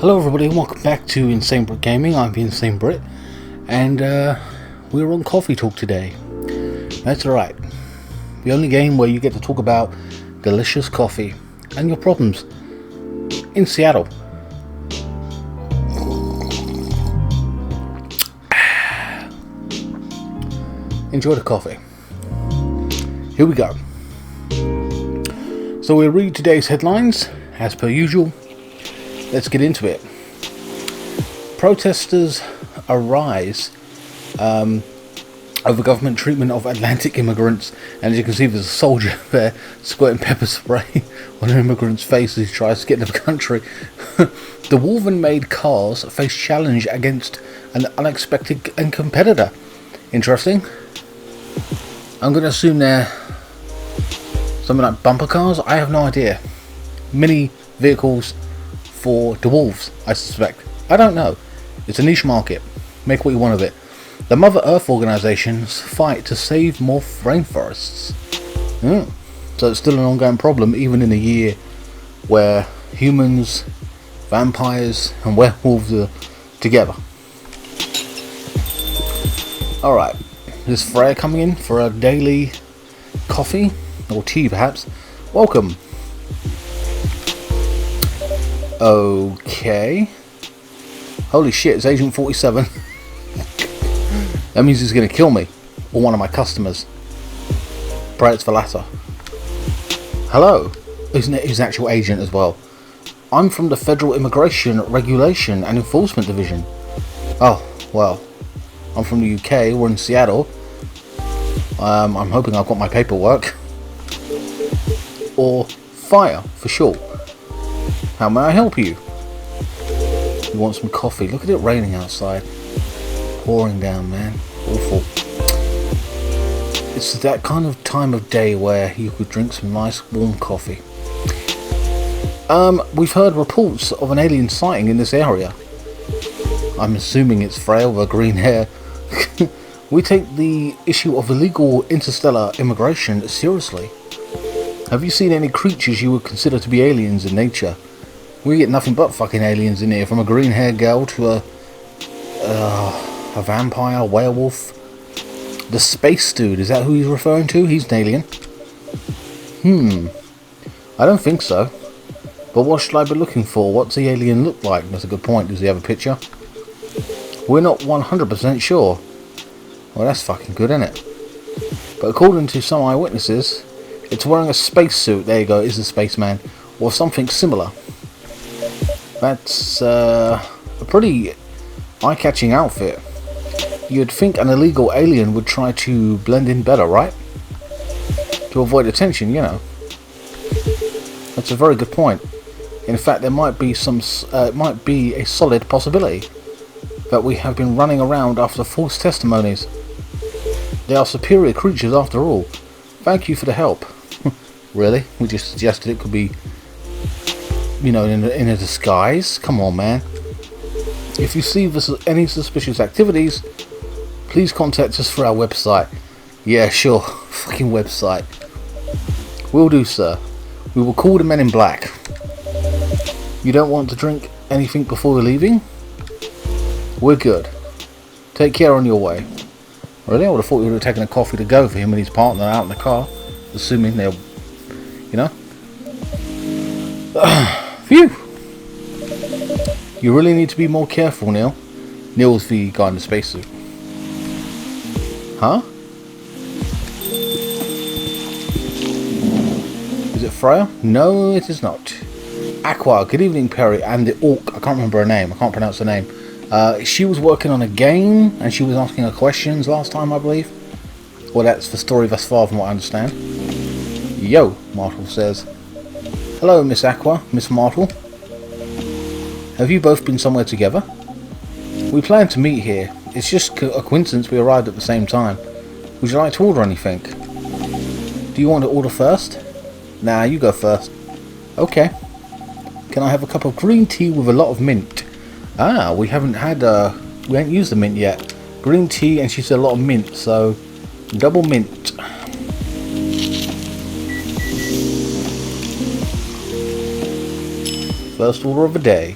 Hello everybody and welcome back to INSANEBRIT Gaming. I'm the INSANEBRIT and we're on Coffee Talk today. That's right, the only game where you get to talk about delicious coffee and your problems in Seattle. Enjoy the coffee. Here we go. So we'll read today's headlines as per usual. Let's get into it. Protesters arise over government treatment of Atlantic immigrants, and as you can see, there's a soldier there squirting pepper spray on an immigrant's face as he tries to get to the country. The woven-made cars face challenge against an unexpected competitor. Interesting. I'm going to assume they're something like bumper cars. I have no idea. Mini vehicles for the wolves, I suspect. I don't know. It's a niche market. Make what you want of it. The Mother Earth organizations fight to save more rainforests. So it's still an ongoing problem, even in a year where humans, vampires, and werewolves are together. Alright, there's Freya coming in for a daily coffee, or tea perhaps. Welcome. Okay. Holy shit, it's Agent 47. That means he's going to kill me. Or one of my customers. Pray it's the latter. Hello. He's an actual agent as well. I'm from the Federal Immigration Regulation and Enforcement Division. Oh, well. I'm from the UK. We're in Seattle. I'm hoping I've got my paperwork. Or fire, for short. How may I help you? You want some coffee? Look at it raining outside. Pouring down, man. Awful. It's that kind of time of day where you could drink some nice warm coffee. We've heard reports of an alien sighting in this area. I'm assuming it's Freya with green hair. We take the issue of illegal interstellar immigration seriously. Have you seen any creatures you would consider to be aliens in nature? We get nothing but fucking aliens in here, from a green haired girl to a vampire, a werewolf. The space dude, is that who he's referring to? He's an alien. I don't think so. But what should I be looking for? What's the alien look like? That's a good point. Does he have a picture? We're not 100% sure. Well, that's fucking good, isn't it? But according to some eyewitnesses, it's wearing a spacesuit. There you go, is the spaceman. Or something similar. That's a pretty eye-catching outfit. You'd think an illegal alien would try to blend in better, right? To avoid attention, you know. That's a very good point. In fact, there might be might be a solid possibility that we have been running around after false testimonies. They are superior creatures after all. Thank you for the help. Really? We just suggested it could be, you know, in a disguise? Come on, man. If you see any suspicious activities, please contact us through our website. Yeah, sure. Fucking website. Will do, sir. We will call the men in black. You don't want to drink anything before we're leaving? We're good. Take care on your way. Really? I would have thought you would have taken a coffee to go for him and his partner out in the car. Assuming they're, you know. Phew! You really need to be more careful, Neil. Neil's the guy in the spacesuit. Huh? Is it Freya? No, it is not. Aqua, good evening, Perry, and the orc. I can't remember her name. I can't pronounce her name. She was working on a game, and she was asking her questions last time, I believe. Well, that's the story thus far, from what I understand. Yo, Mytle says. Hello, Miss Aqua, Miss Mytle. Have you both been somewhere together? We plan to meet here. It's just a coincidence we arrived at the same time. Would you like to order anything? Do you want to order first? Nah, you go first. Okay. Can I have a cup of green tea with a lot of mint? Ah, we haven't used the mint yet. Green tea, and she said a lot of mint, so double mint. First order of the day.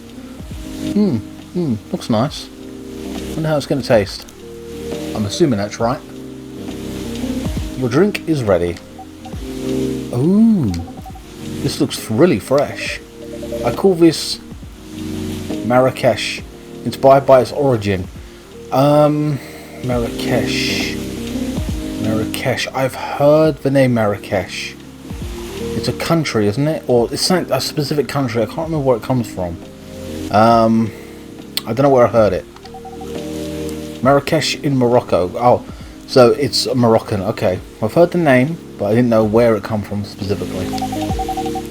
Looks nice. Wonder how it's going to taste. I'm assuming that's right. Your drink is ready. Ooh, this looks really fresh. I call this Marrakesh, inspired by its origin. Marrakesh. I've heard the name Marrakesh. It's a country, isn't it? Or it's not a specific country. I can't remember where it comes from. I don't know where I heard it. Marrakesh in Morocco. Oh, so it's Moroccan. Okay, I've heard the name, but I didn't know where it come from specifically.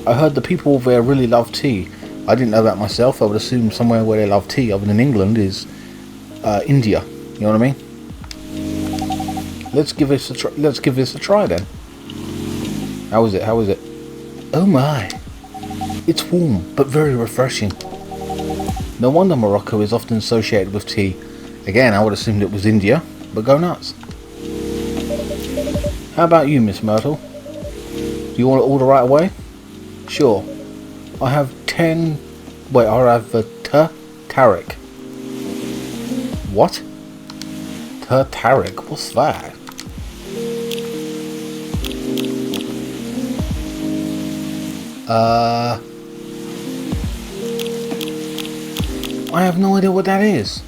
I heard the people there really love tea. I didn't know that myself. I would assume somewhere where they love tea, other than England, is India. You know what I mean? Let's give this a try. Let's give this a try then. How is it? How is it? Oh my! It's warm, but very refreshing. No wonder Morocco is often associated with tea. Again, I would assume it was India, but go nuts. How about you, Miss Mytle? Do you want to order right away? Sure. I have 10... Wait, I have the Tarek. What? Tarek? What's that? I have no idea what that is.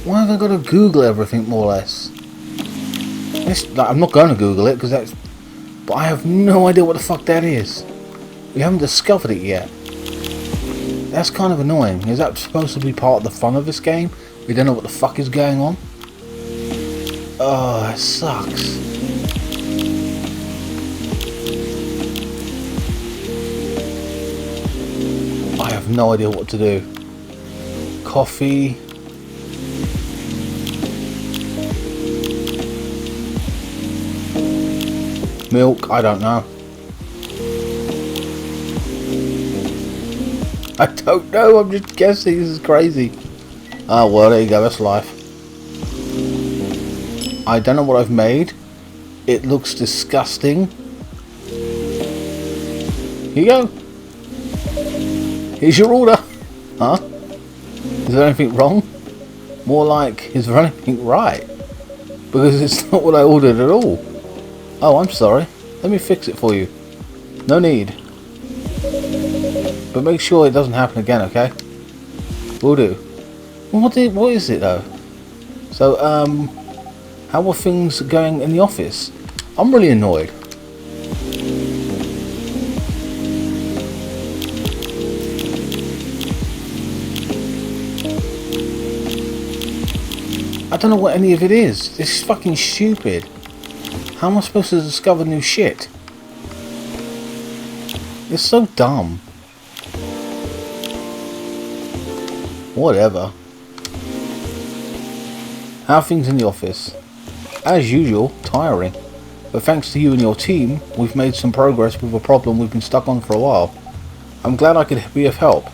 Why have I got to Google everything more or less? I'm not going to Google it because that's... But I have no idea what the fuck that is. We haven't discovered it yet. That's kind of annoying. Is that supposed to be part of the fun of this game? We don't know what the fuck is going on. Oh, that sucks. I have no idea what to do. Coffee. Milk, I don't know. I don't know, I'm just guessing. This is crazy. Oh well, there you go, that's life. I don't know what I've made. It looks disgusting. Here you go. Here's your order. Huh? Is there anything wrong? More like, is there anything right? Because it's not what I ordered at all. Oh, I'm sorry. Let me fix it for you. No need. But make sure it doesn't happen again, okay? Will do. What is it though? So, how are things going in the office? I'm really annoyed. I don't know what any of it is. This is fucking stupid. How am I supposed to discover new shit? It's so dumb. Whatever. How are things in the office? As usual, tiring. But thanks to you and your team, we've made some progress with a problem we've been stuck on for a while. I'm glad I could be of help.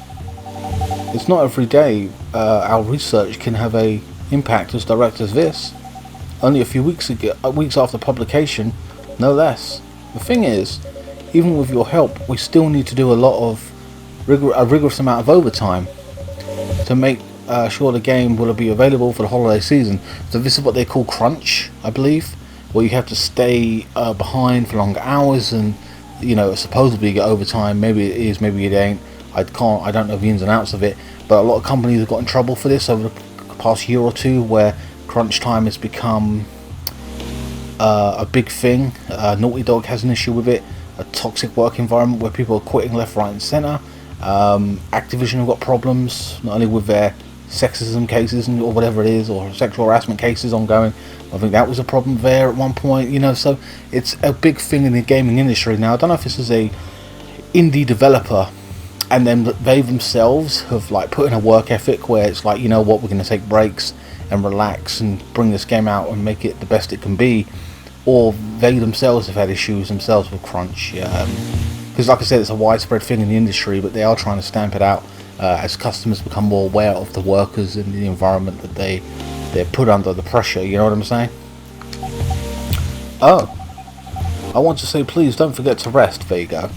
It's not every day our research can have a impact as direct as this. Only a few weeks after publication, no less. The thing is, even with your help, we still need to do a rigorous amount of overtime to make sure the game will be available for the holiday season. So this is what they call crunch, I believe, where you have to stay behind for longer hours and, you know, supposedly get overtime. Maybe it is, maybe it ain't. I don't know the ins and outs of it, but a lot of companies have got in trouble for this over the past year or two, where crunch time has become a big thing. Naughty Dog has an issue with it. A toxic work environment where people are quitting left, right and centre. Activision have got problems, not only with their sexism cases or whatever it is, or sexual harassment cases ongoing. I think that was a problem there at one point, you know, so it's a big thing in the gaming industry now. I don't know if this is a indie developer and then they themselves have like put in a work ethic where it's like, you know what, we're going to take breaks and relax and bring this game out and make it the best it can be, or they themselves have had issues themselves with crunch. Because like I said, it's a widespread thing in the industry, but they are trying to stamp it out as customers become more aware of the workers and the environment that they're put under, the pressure, you know what I'm saying? Oh, I want to say please don't forget to rest. There you go.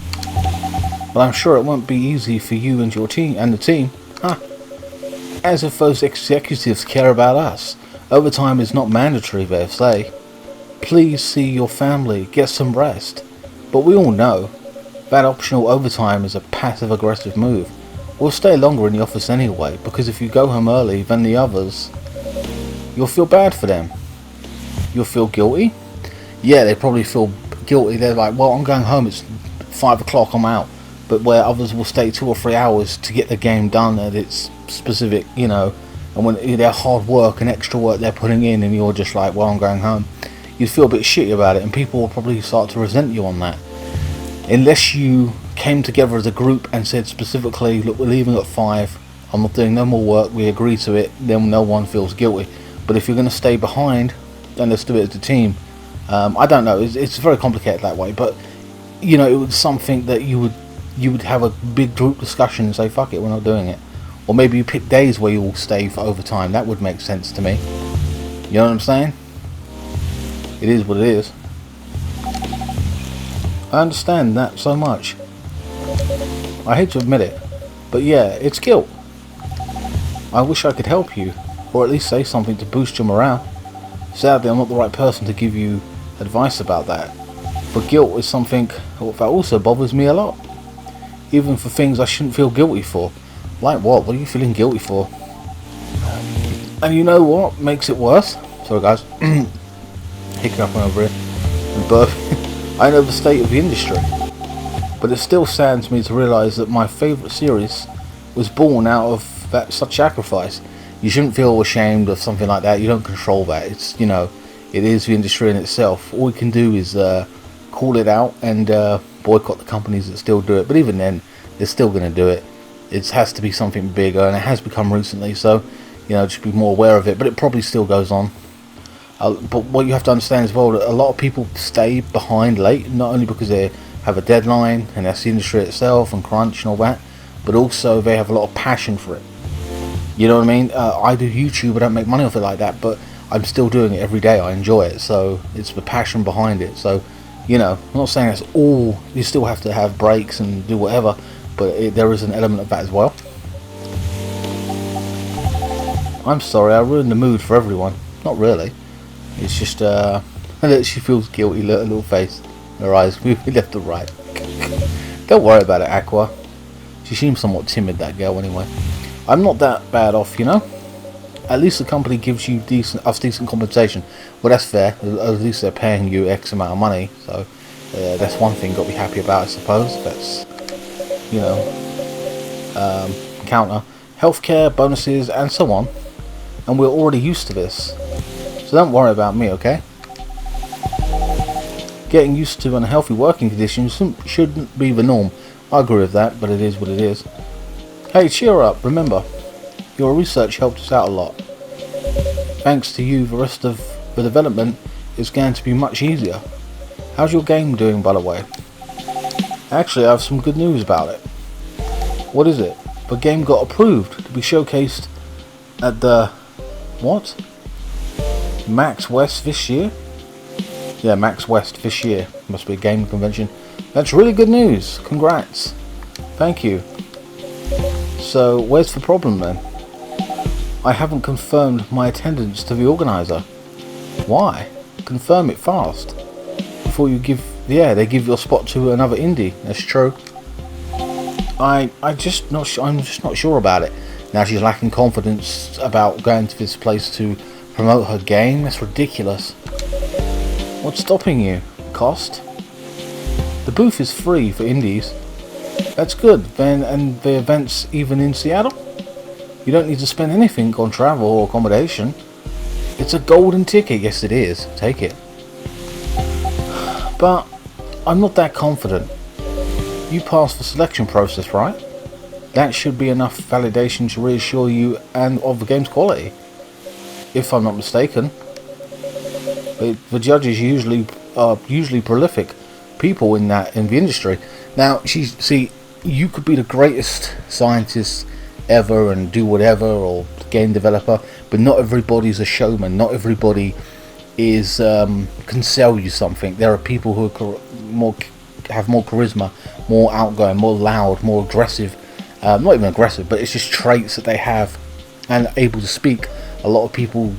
But I'm sure it won't be easy for you and your team and the team. As if those executives care about us. Overtime is not mandatory, they say. Please see your family, get some rest. But we all know that optional overtime is a passive-aggressive move. We'll stay longer in the office anyway, because if you go home early than the others, you'll feel bad for them. You'll feel guilty? Yeah, they probably feel guilty. They're like, well, I'm going home, it's 5 o'clock, I'm out. But where others will stay 2 or 3 hours to get the game done at its specific, you know, and when their hard work and extra work they're putting in, and you're just like, well, I'm going home, you'd feel a bit shitty about it, and people will probably start to resent you on that. Unless you came together as a group and said specifically, look, we're leaving at 5, I'm not doing no more work, we agree to it, then no one feels guilty. But if you're going to stay behind, then let's do it as a team. I don't know, it's very complicated that way, but you know, it was something that you would have a big group discussion and say, fuck it, we're not doing it. Or maybe you pick days where you all stay for overtime. That would make sense to me. You know what I'm saying? It is what it is. I understand that so much. I hate to admit it, but yeah, it's guilt. I wish I could help you, or at least say something to boost your morale. Sadly, I'm not the right person to give you advice about that. But guilt is something that also bothers me a lot. Even for things I shouldn't feel guilty for. Like what? What are you feeling guilty for? And you know what makes it worse? Sorry guys. Hiccuping over here. And burping. I know the state of the industry. But it still saddens me to realise that my favourite series was born out of that such sacrifice. You shouldn't feel ashamed of something like that. You don't control that. It's, you know, it is the industry in itself. All we can do is call it out and boycott the companies that still do it. But even then, they're still going to do it. It has to be something bigger, and it has become recently. So, you know, just be more aware of it. But it probably still goes on. But what you have to understand as well, that a lot of people stay behind late, not only because they have a deadline, and that's the industry itself, and crunch and all that, but also they have a lot of passion for it. You know what I mean? I do YouTube, I don't make money off it like that, but I'm still doing it every day. I enjoy it, so it's the passion behind it. So, you know, I'm not saying that's all. You still have to have breaks and do whatever, but there is an element of that as well. I'm sorry, I ruined the mood for everyone. Not really. It's just, she feels guilty, little face. Her eyes moving left to right. Don't worry about it, Aqua. She seems somewhat timid, that girl, anyway. I'm not that bad off, you know. At least the company gives you decent compensation. Well, that's fair. At least they're paying you X amount of money. So that's one thing got to be happy about, I suppose. That's, you know, counter. Healthcare, bonuses, and so on. And we're already used to this. So don't worry about me, okay? Getting used to unhealthy working conditions shouldn't be the norm. I agree with that, but it is what it is. Hey, cheer up. Remember, your research helped us out a lot. Thanks to you, the rest of the development is going to be much easier. How's your game doing, by the way? Actually, I have some good news about it. What is it? The game got approved to be showcased at the... what? Max West this year? Yeah, Max West this year. Must be a game convention. That's really good news. Congrats. Thank you. So, where's the problem then? I haven't confirmed my attendance to the organizer. Why? Confirm it fast. Before you give... yeah, they give your spot to another indie. That's true. I'm just not sure about it. Now she's lacking confidence about going to this place to promote her game. That's ridiculous. What's stopping you? Cost? The booth is free for indies. That's good. Then, and the event's even in Seattle? You don't need to spend anything on travel or accommodation. It's a golden ticket. Yes, it is. Take it. But I'm not that confident. You passed the selection process, right? That should be enough validation to reassure you and of the game's quality. If I'm not mistaken. The judges are usually prolific people in the industry. Now, you could be the greatest scientist ever and do whatever, or game developer, but not everybody's a showman. Not everybody is can sell you something. There are people who are have more charisma, more outgoing, more loud, more aggressive, Not even aggressive, but it's just traits that they have and able to speak. A lot of people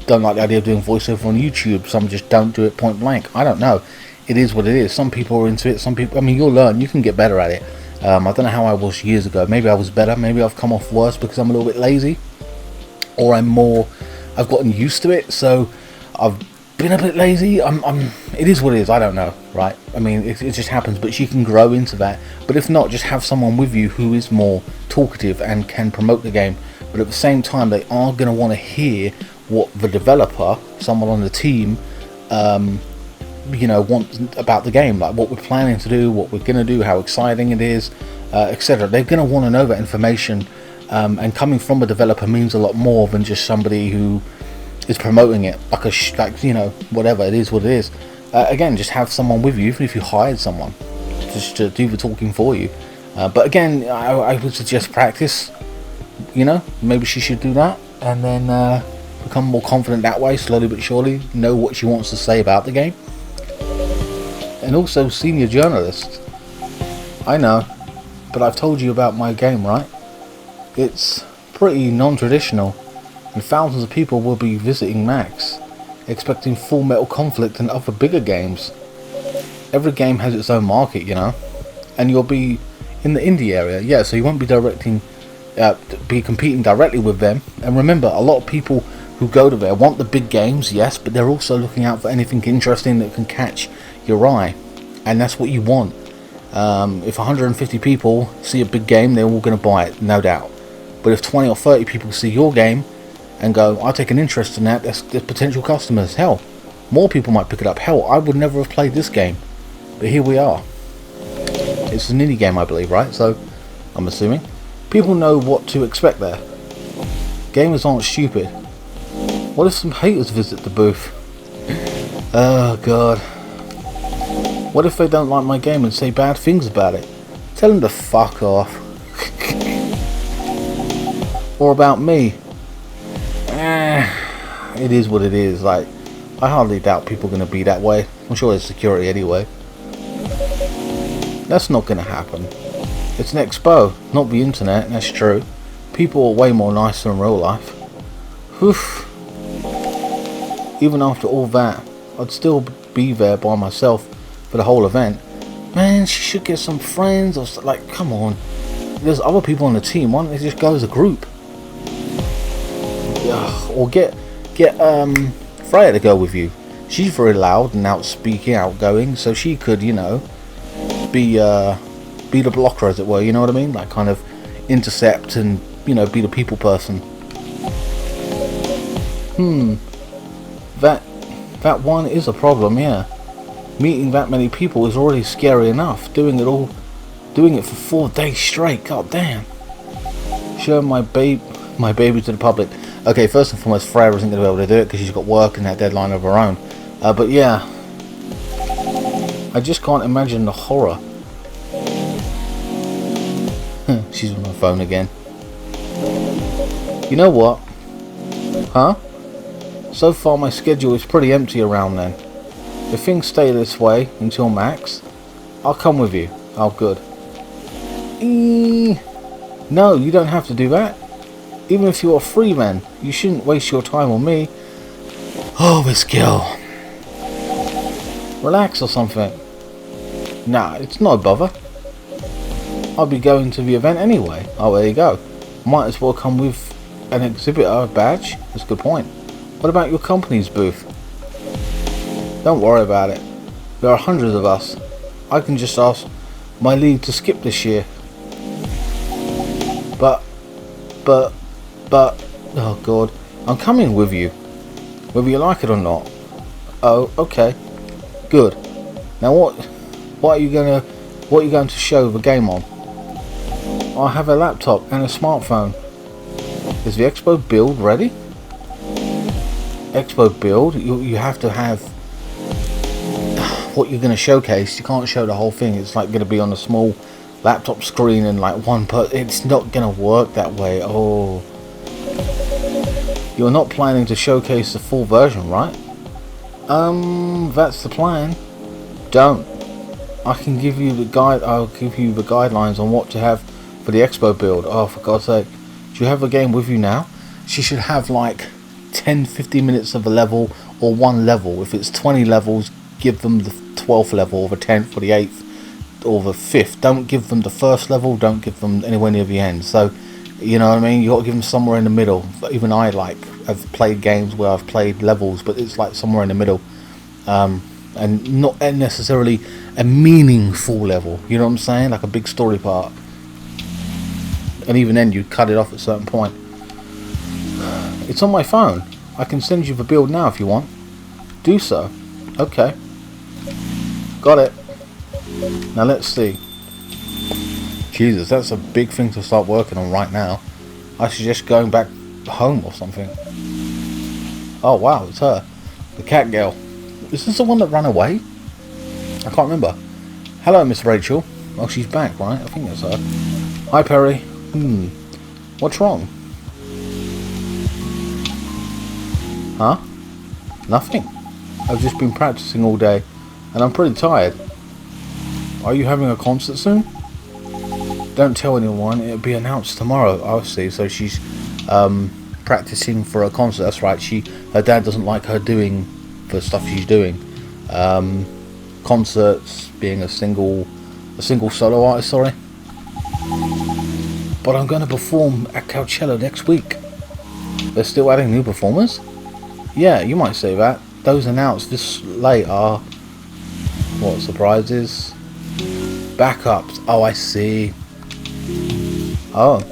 don't like the idea of doing voiceover on YouTube. Some just don't do it point blank. I don't know. It is what it is. Some people are into it. Some people, I mean, you'll learn. You can get better at it. I don't know how I was years ago. Maybe I was better. Maybe I've come off worse because I'm a little bit lazy, or I've gotten used to it. So I've been a bit lazy. It is what it is. I don't know, right? I mean, it just happens. But you can grow into that. But if not, just have someone with you who is more talkative and can promote the game. But at the same time, they are going to want to hear what the developer, someone on the team, wants about the game, like what we're planning to do, what we're going to do, how exciting it is, etc. They're going to want to know that information, and coming from a developer means a lot more than just somebody who is promoting it, like whatever it is, what it is. Again, just have someone with you, even if you hired someone just to do the talking for you. But again, I would suggest practice. Maybe she should do that, and then become more confident that way, slowly but surely. Know what she wants to say about the game. And also, senior journalist. I know, but I've told you about my game, right? It's pretty non-traditional, and thousands of people will be visiting Max, expecting Full Metal Conflict and other bigger games. Every game has its own market, and you'll be in the indie area, yeah, so you won't be competing directly with them. And remember, a lot of people who go to there want the big games, yes, but they're also looking out for anything interesting that can catch your eye, and that's what you want. If 150 people see a big game, they're all going to buy it, no doubt. But if 20 or 30 people see your game and go, I take an interest in that, there's potential customers. Hell, more people might pick it up. Hell, I would never have played this game, but here we are. It's an indie game, I believe, right? So I'm assuming people know what to expect there. Gamers aren't stupid. What if some haters visit the booth? Oh god. What if they don't like my game and say bad things about it? Tell them to fuck off. Or about me. It is what it is. Like, I hardly doubt people are going to be that way. I'm sure there's security anyway. That's not going to happen. It's an expo, not the internet, that's true. People are way more nicer in real life. Oof. Even after all that, I'd still be there by myself for the whole event. Man, she should get some friends or like, come on. There's other people on the team, why don't they just go as a group? Or get Freya to go with you. She's very loud and outgoing, so she could, be the blocker, as it were, you know what I mean? Like, kind of intercept and, be the people person. That one is a problem, yeah. Meeting that many people is already scary enough. Doing it for 4 days straight, god damn. Showing my baby to the public. Okay, first and foremost, Freya isn't going to be able to do it because she's got work and that deadline of her own. But yeah, I just can't imagine the horror. She's on her phone again. You know what? Huh? So far my schedule is pretty empty around then. If things stay this way until Max, I'll come with you. Oh, good. No, you don't have to do that. Even if you're a free man, you shouldn't waste your time on me. Oh, this girl. Relax or something. Nah, it's no bother. I'll be going to the event anyway. Oh, there you go. Might as well come with an exhibitor badge. That's a good point. What about your company's booth? Don't worry about it. There are hundreds of us. I can just ask my lead to skip this year. But, oh god, I'm coming with you, whether you like it or not. Oh, okay, good. Now what are you going to show the game on? I have a laptop and a smartphone. Is the Expo build ready? Expo build? You have to have what you're going to showcase. You can't show the whole thing. It's like going to be on a small laptop screen and like one per. It's not going to work that way. Oh, you're not planning to showcase the full version, right? That's the plan. Don't. I can give you the guide. I'll give you the guidelines on what to have for the Expo build. Oh, for God's sake. Do you have a game with you now? She should have like 10-15 minutes of a level, or one level. If it's 20 levels, give them the 12th level, or the 10th, or the 8th, or the 5th. Don't give them the first level, don't give them anywhere near the end. So, you know what I mean? You got to give them somewhere in the middle. Even I have played games where I've played levels, but it's like somewhere in the middle. And not necessarily a meaningful level, you know what I'm saying? Like a big story part. And even then, you cut it off at a certain point. It's on my phone. I can send you the build now if you want. Do so. Okay. Got it. Now let's see. Jesus, that's a big thing to start working on right now. I suggest going back home or something. Oh wow, it's her. The cat girl. Is this the one that ran away? I can't remember. Hello, Miss Rachel. Oh, she's back, right? I think that's her. Hi, Perry. What's wrong? Huh? Nothing. I've just been practicing all day, and I'm pretty tired. Are you having a concert soon? Don't tell anyone. It'll be announced tomorrow. I see. So she's practicing for a concert. That's right. Her dad doesn't like her doing the stuff she's doing. Concerts, being a single solo artist. Sorry. But I'm going to perform at Coachella next week. They're still adding new performers? Yeah, you might say that. Those announced this late are... what, surprises? Backups. Oh, I see. Oh.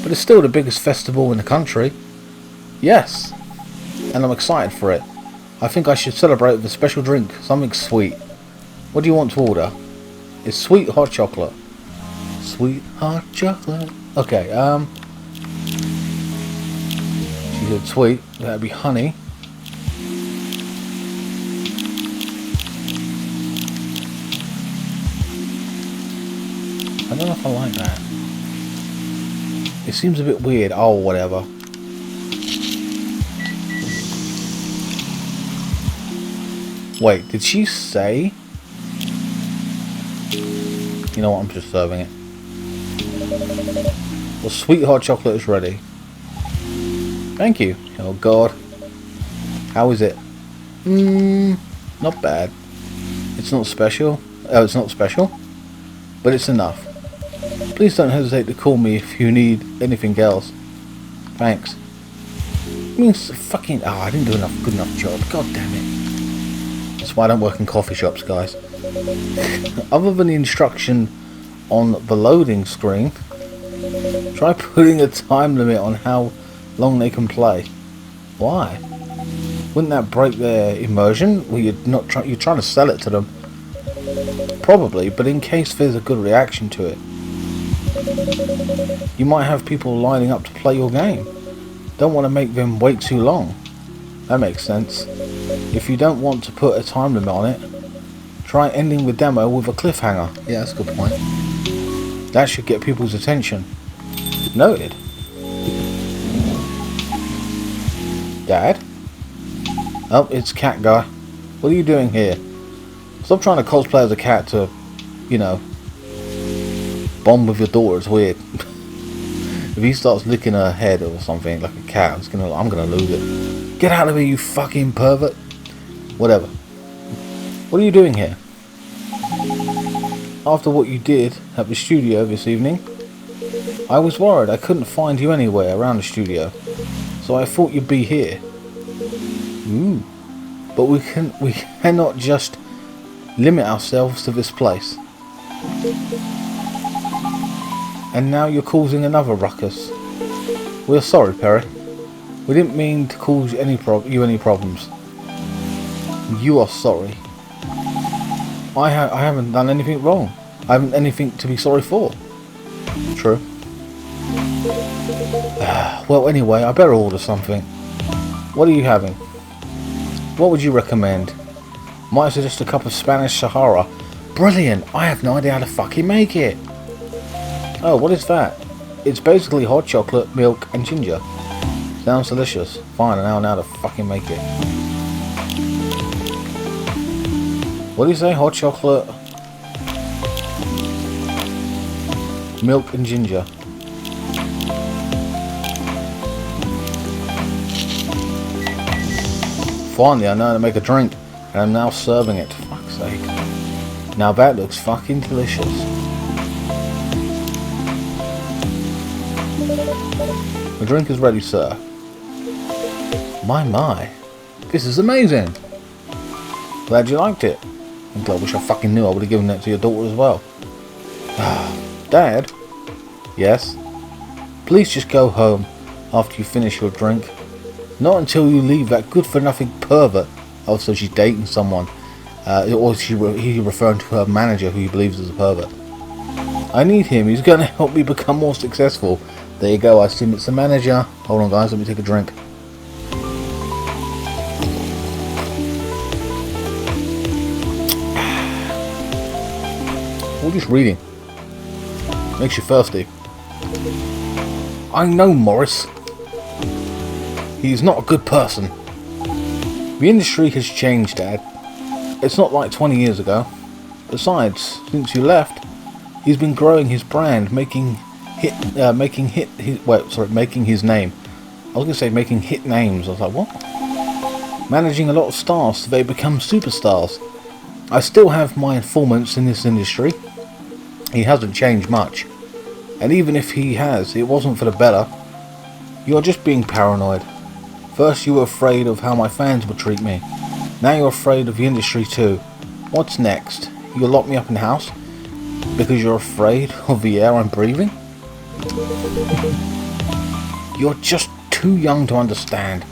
But it's still the biggest festival in the country. Yes. And I'm excited for it. I think I should celebrate with a special drink. Something sweet. What do you want to order? It's sweet hot chocolate. Sweet hot chocolate. Okay, she said sweet. That'd be honey. I don't know if I like that. It seems a bit weird. Oh, whatever. Wait, did she say? You know what, I'm just serving it. Well, sweet hot chocolate is ready. Thank you. Oh God. How is it? Not bad. It's not special. Oh, it's not special. But it's enough. Please don't hesitate to call me if you need anything else. Thanks. It means fucking... I didn't do enough good enough job. God damn it. That's why I don't work in coffee shops, guys. Other than the instruction on the loading screen, try putting a time limit on how long they can play. Why? Wouldn't that break their immersion? Well, you're trying to sell it to them. Probably, but in case there's a good reaction to it, you might have people lining up to play your game. Don't want to make them wait too long. That makes sense. If you don't want to put a time limit on it, try ending the demo with a cliffhanger. Yeah, that's a good point. That should get people's attention. Noted. Dad? Oh, it's cat guy. What are you doing here? Stop trying to cosplay as a cat to, you know, bond with your daughter. It's weird. If he starts licking her head or something like a cat, I'm gonna lose it. Get out of here, you fucking pervert. Whatever. What are you doing here? After what you did at the studio this evening, I was worried I couldn't find you anywhere around the studio, so I thought you'd be here. But we cannot just limit ourselves to this place. And now you're causing another ruckus. We're sorry, Perry. We didn't mean to cause you any problems. You are sorry. I haven't done anything wrong. I haven't anything to be sorry for. True. Well, anyway, I better order something. What are you having? What would you recommend? Might suggest a cup of Spanish Sahara. Brilliant! I have no idea how to fucking make it. Oh, what is that? It's basically hot chocolate, milk, and ginger. Sounds delicious. Fine, I now know how to fucking make it. What do you say? Hot chocolate, Milk and ginger. Finally, I know how to make a drink, and I'm now serving it. For fuck's sake. Now that looks fucking delicious. The drink is ready, sir. My. This is amazing. Glad you liked it. I'm glad. I wish I fucking knew I would have given that to your daughter as well. Dad? Yes? Please just go home after you finish your drink. Not until you leave that good-for-nothing pervert. Also, she's dating someone. Or he's referring to her manager, who he believes is a pervert. I need him. He's going to help me become more successful. There you go. I assume it's the manager. Hold on, guys. Let me take a drink. We're just reading. Makes you thirsty. I know Morris. He's not a good person. The industry has changed, Dad. It's not like 20 years ago. Besides, since you left, he's been growing his brand, making his name. I was gonna say making hit names. I was like, what? Managing a lot of stars so they become superstars. I still have my informants in this industry. He hasn't changed much. And even if he has, it wasn't for the better. You're just being paranoid. First you were afraid of how my fans would treat me. Now you're afraid of the industry too. What's next? You'll lock me up in the house? Because you're afraid of the air I'm breathing? You're just too young to understand.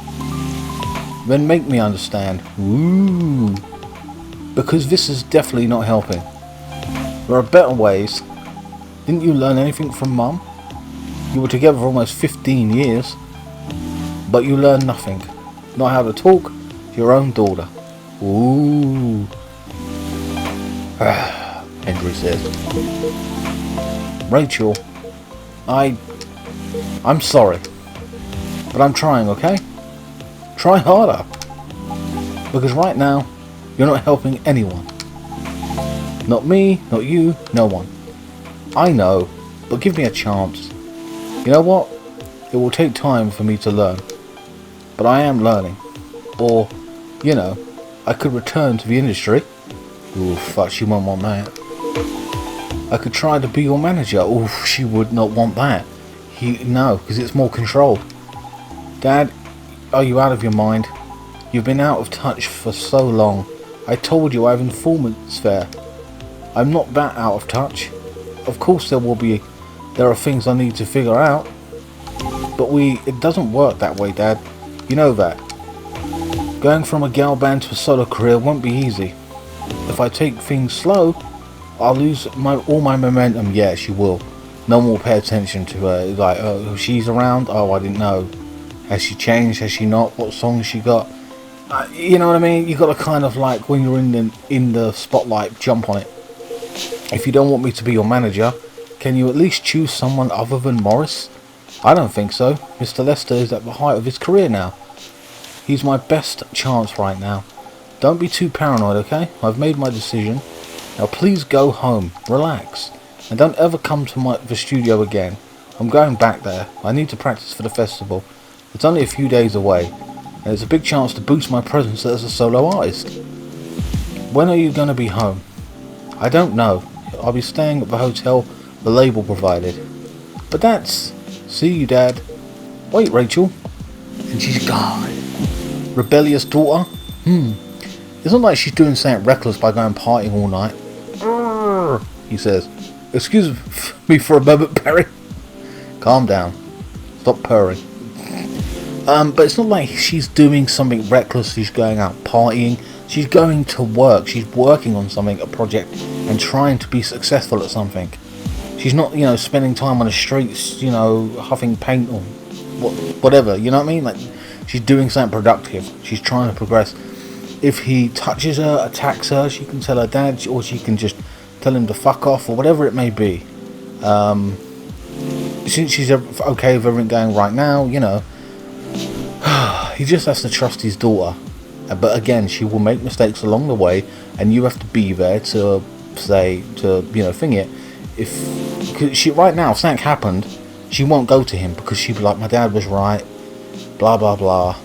Then make me understand. Ooh. Because this is definitely not helping. There are better ways. Didn't you learn anything from Mum? You were together for almost 15 years. But you learned nothing. Not how to talk to your own daughter. Ooh. Henry says. Rachel, I'm sorry. But I'm trying, okay? Try harder. Because right now, you're not helping anyone. Not me, not you, no one. I know, but give me a chance. You know what? It will take time for me to learn. But I am learning. Or, you know, I could return to the industry. Ooh, fuck, she won't want that. I could try to be your manager. Ooh, she would not want that. No, because it's more control. Dad, are you out of your mind? You've been out of touch for so long. I told you I have informants there. I'm not that out of touch. Of course there are things I need to figure out. But it doesn't work that way, Dad. You know that. Going from a gal band to a solo career won't be easy. If I take things slow, I'll lose all my momentum. Yeah, she will. No one will pay attention to her. Like, oh, she's around? Oh, I didn't know. Has she changed? Has she not? What song has she got? You know what I mean? You got to kind of like, when you're in the spotlight, jump on it. If you don't want me to be your manager, can you at least choose someone other than Morris? I don't think so. Mr. Lester is at the height of his career now. He's my best chance right now. Don't be too paranoid, okay? I've made my decision. Now please go home, relax, and don't ever come to the studio again. I'm going back there. I need to practice for the festival. It's only a few days away, and it's a big chance to boost my presence as a solo artist. When are you going to be home? I don't know. I'll be staying at the hotel the label provided. But that's... See you, Dad. Wait, Rachel. And she's gone. Rebellious daughter? It's not like she's doing something reckless by going partying all night. He says. Excuse me for a moment, Perry. Calm down. Stop purring. But it's not like she's doing something reckless. She's going out partying. She's going to work. She's working on something, a project, and trying to be successful at something. She's not, you know, spending time on the streets, you know, huffing paint or whatever, you know what I mean? Like, she's doing something productive. She's trying to progress. If he touches her, attacks her, she can tell her dad, or she can just tell him to fuck off, or whatever it may be. Since she's okay with everything going right now, you know, he just has to trust his daughter. But again, she will make mistakes along the way, and you have to be there to say, to, you know, thing it. cause she right now, if something happened, she won't go to him because she'd be like, my dad was right, blah blah blah,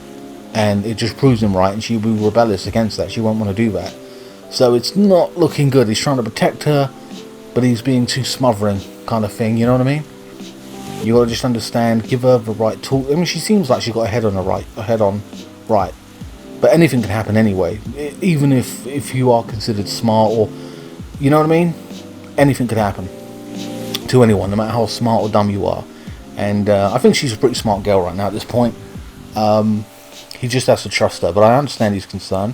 and it just proves him right, and she'll be rebellious against that. She won't want to do that. So it's not looking good. He's trying to protect her, but he's being too smothering, kind of thing. You know what I mean? You gotta just understand, give her the right tool. I mean, she seems like she's got a head on right, but anything can happen anyway. Even if you are considered smart, or you know what I mean, anything could happen to anyone, no matter how smart or dumb you are. And I think she's a pretty smart girl right now at this point. He just has to trust her, but I understand his concern.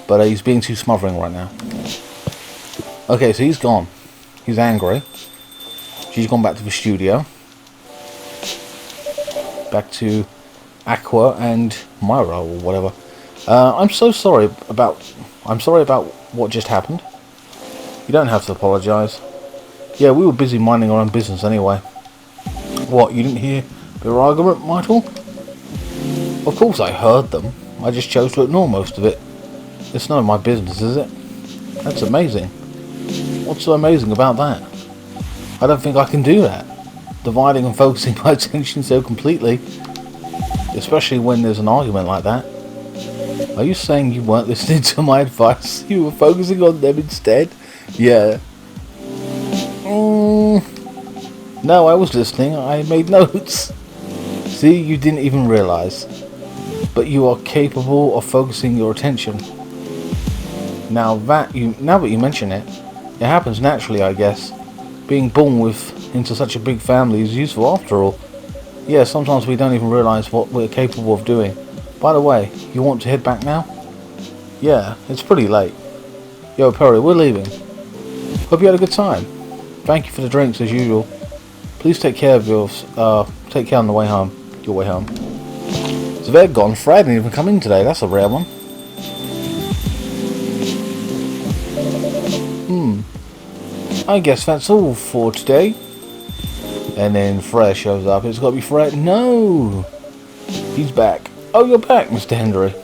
But he's being too smothering right now. Okay, so he's gone. He's angry. She's gone back to the studio. Back to Aqua and Myra or whatever. I'm sorry about what just happened. You don't have to apologise. Yeah, we were busy minding our own business anyway. What, you didn't hear their argument, Mytle? Of course I heard them. I just chose to ignore most of it. It's none of my business, is it? That's amazing. What's so amazing about that? I don't think I can do that. Dividing and focusing my attention so completely. Especially when there's an argument like that. Are you saying you weren't listening to my advice? You were focusing on them instead? Yeah. No, I was listening. I made notes. See, you didn't even realise. But you are capable of focusing your attention. Now that you mention it, it happens naturally, I guess. Being born into such a big family is useful after all. Yeah, sometimes we don't even realise what we're capable of doing. By the way, you want to head back now? Yeah, it's pretty late. Yo, Perry, we're leaving. Hope you had a good time. Thank you for the drinks as usual. Please take care of take care on the way home. Your way home. So they're gone. Fred didn't even come in today. That's a rare one. I guess that's all for today. And then Fred shows up. It's got to be Fred. No! He's back. Oh, you're back, Mr. Hendry.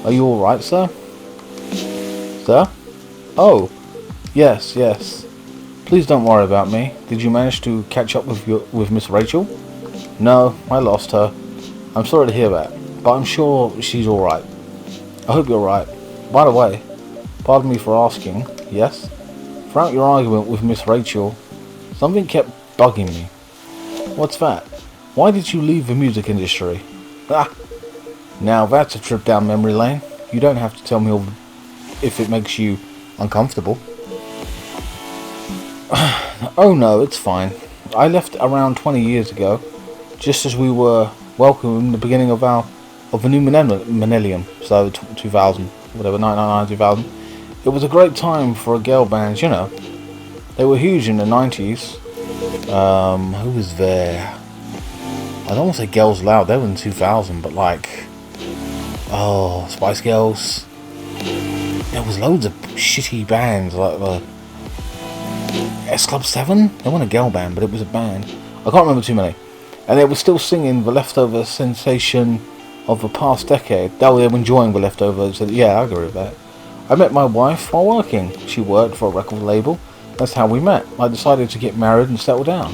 Are you alright, sir? Sir? Oh. Yes, yes. Please don't worry about me. Did you manage to catch up with Miss Rachel? No, I lost her. I'm sorry to hear that, but I'm sure she's alright. I hope you're right. By the way, pardon me for asking, yes? Throughout your argument with Miss Rachel, something kept bugging me. What's that? Why did you leave the music industry? Ah! Now that's a trip down memory lane. You don't have to tell me all if it makes you uncomfortable. Oh no, it's fine. I left around 20 years ago, just as we were welcoming the beginning of the new millennium, so 2000, whatever, 1999, 2000. It was a great time for a girl band, you know. They were huge in the 90s. Who was there? I don't want to say Girls Loud, they were in 2000, but like, oh, Spice Girls. There was loads of shitty bands, like the S Club 7? They weren't a girl band, but it was a band. I can't remember too many. And they were still singing the leftover sensation of the past decade. They were enjoying the leftovers. So yeah, I agree with that. I met my wife while working. She worked for a record label. That's how we met. I decided to get married and settle down.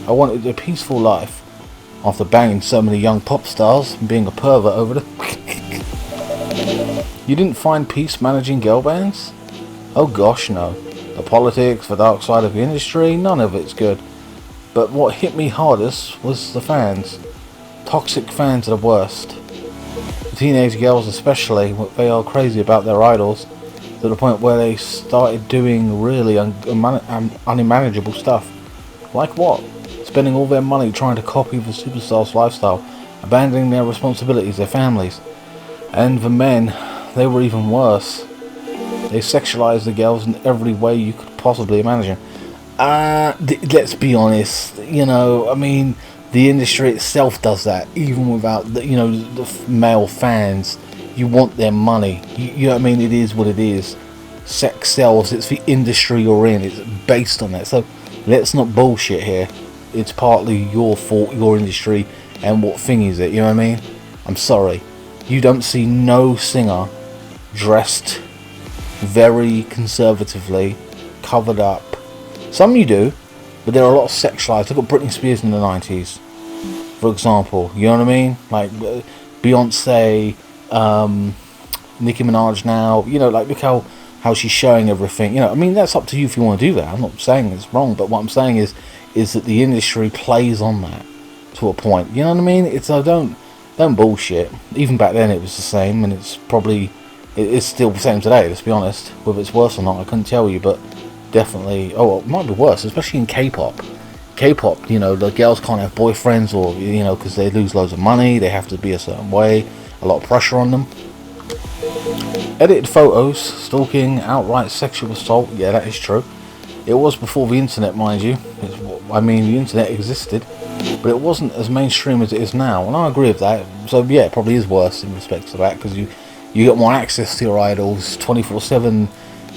I wanted a peaceful life. After banging so many young pop stars and being a pervert over them. You didn't find peace managing girl bands? Oh gosh, no. The politics, the dark side of the industry, none of it's good. But what hit me hardest was the fans. Toxic fans are the worst. The teenage girls especially, they are crazy about their idols to the point where they started doing really unmanageable stuff. Like what? Spending all their money trying to copy the superstars' lifestyle, abandoning their responsibilities, their families. And the men, they were even worse. They sexualized the girls in every way you could possibly imagine. Let's be honest, you know, I mean, the industry itself does that, even without, the male fans. You want their money. You know what I mean? It is what it is. Sex sells. It's the industry you're in. It's based on that. So let's not bullshit here. It's partly your fault, your industry, and what thing is it? You know what I mean? I'm sorry. You don't see no singer dressed very conservatively covered up. Some you do, but there are a lot of sexualized. Look at Britney Spears in the 90s, for example. You know what I mean? Like Beyonce, Nicki Minaj now. You know, like look how she's showing everything. You know, I mean, that's up to you if you want to do that. I'm not saying it's wrong, but what I'm saying is that the industry plays on that to a point. You know what I mean? It's don't bullshit. Even back then it was the same, and it's probably it's still the same today. Let's be honest. Whether it's worse or not, I couldn't tell you, but definitely. Oh, well, it might be worse, especially in K-pop. K-pop, you know, the girls can't have boyfriends, or you know, because they lose loads of money. They have to be a certain way. A lot of pressure on them. Edited photos, stalking, outright sexual assault. Yeah, that is true. It was before the internet, mind you. I mean, the internet existed, but it wasn't as mainstream as it is now, and I agree with that. So yeah, it probably is worse in respect to that, because you get more access to your idols, 24/7,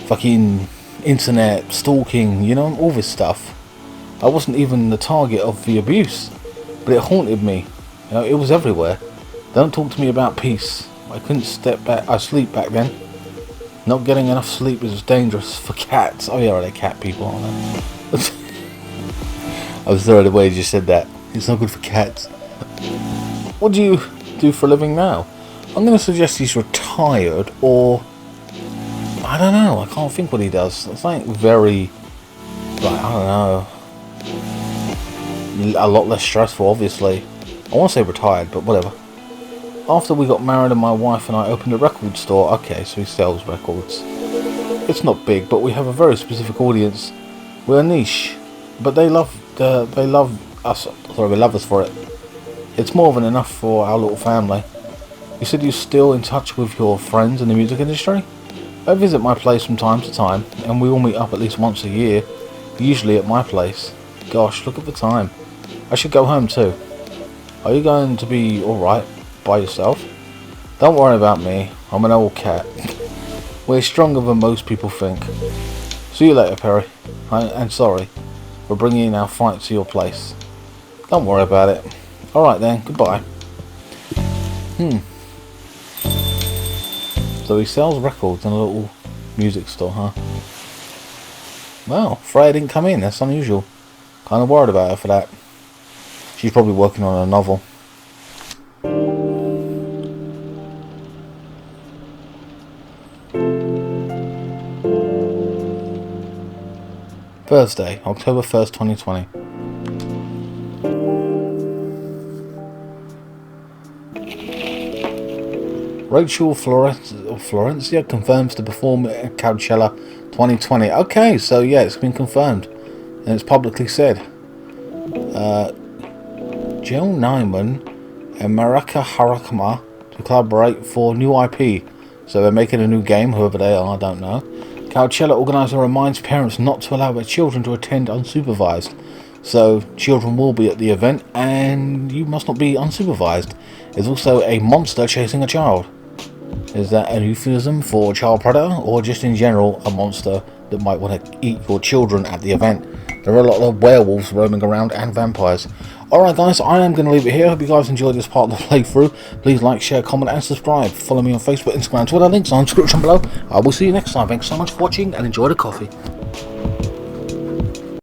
fucking internet stalking, you know, all this stuff. I wasn't even the target of the abuse, but it haunted me. You know, it was everywhere. Don't talk to me about peace. I couldn't step back. I sleep back then. Not getting enough sleep is dangerous for cats. Oh yeah, they're cat people, aren't they? I was sorry the way you just said that. It's not good for cats. What do you do for a living now? I'm going to suggest he's retired, or I don't know. I can't think what he does. It's like very, like, I don't know, a lot less stressful, obviously. I want to say retired, but whatever. After we got married and my wife and I opened a record store. Okay, so he sells records. It's not big, but we have a very specific audience. We're a niche, but they love us. Sorry, they love us for it. It's more than enough for our little family. You said you're still in touch with your friends in the music industry? I visit my place from time to time, and we all meet up at least once a year, usually at my place. Gosh, look at the time. I should go home too. Are you going to be alright by yourself? Don't worry about me, I'm an old cat. We're stronger than most people think. See you later, Perry. And sorry for bringing our fight to your place. Don't worry about it. Alright then, goodbye. So he sells records in a little music store, huh? Well, Freya didn't come in, that's unusual. Kind of worried about her for that. She's probably working on a novel. Thursday, October 1st, 2020. Rachel Florencia confirms to perform at Coachella 2020. Okay, so yeah, it's been confirmed. And it's publicly said. Jill Nyman and Maraka Harakama to collaborate for new IP. So they're making a new game, whoever they are, I don't know. Coachella organizer reminds parents not to allow their children to attend unsupervised. So children will be at the event, and you must not be unsupervised. There's also a monster chasing a child. Is that an euphemism for child predator, or just in general a monster that might want to eat your children at the event? There are a lot of werewolves roaming around and vampires. Alright guys, I am going to leave it here. Hope you guys enjoyed this part of the playthrough. Please like, share, comment and subscribe. Follow me on Facebook, Instagram, Twitter. Links are in the description below. I will see you next time. Thanks so much for watching and enjoy the coffee.